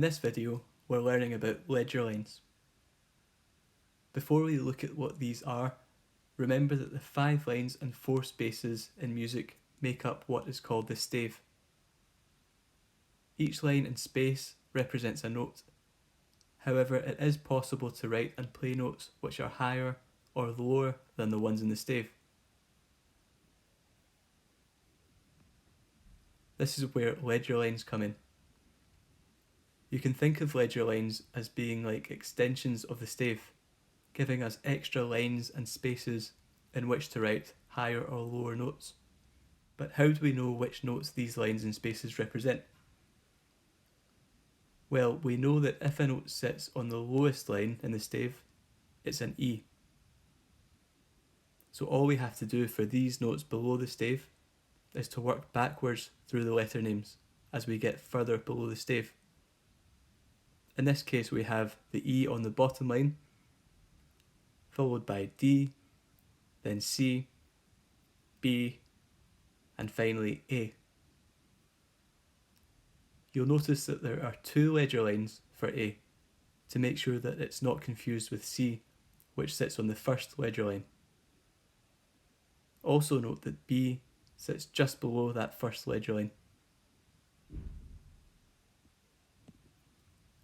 In this video, we're learning about ledger lines. Before we look at what these are, remember that the 5 lines and 4 spaces in music make up what is called the stave. Each line and space represents a note. However, it is possible to write and play notes which are higher or lower than the ones in the stave. This is where ledger lines come in. You can think of ledger lines as being like extensions of the stave, giving us extra lines and spaces in which to write higher or lower notes. But how do we know which notes these lines and spaces represent? Well, we know that if a note sits on the lowest line in the stave, it's an E. So all we have to do for these notes below the stave is to work backwards through the letter names as we get further below the stave. In this case, we have the E on the bottom line, followed by D, then C, B, and finally A. You'll notice that there are 2 ledger lines for A, to make sure that it's not confused with C, which sits on the first ledger line. Also note that B sits just below that first ledger line.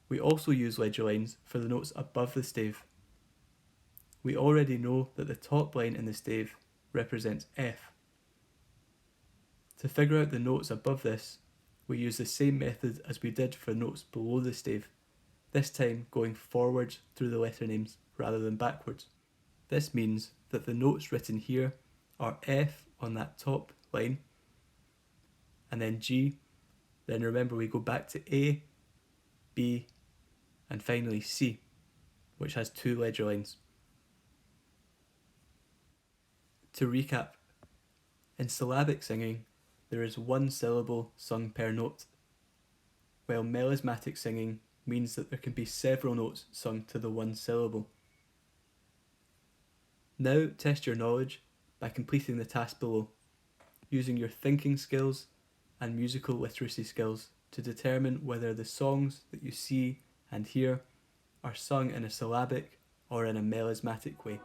We also use ledger lines for the notes above the stave. We already know that the top line in the stave represents F. To figure out the notes above this, we use the same method as we did for notes below the stave, this time going forwards through the letter names rather than backwards. This means that the notes written here are F on that top line, and then G, then remember we go back to A, B, and finally C, which has 2 ledger lines. To recap, in syllabic singing, there is 1 syllable sung per note, while melismatic singing means that there can be several notes sung to the 1 syllable. Now test your knowledge by completing the task below, using your thinking skills and musical literacy skills to determine whether the songs that you see and hear are sung in a syllabic or in a melismatic way.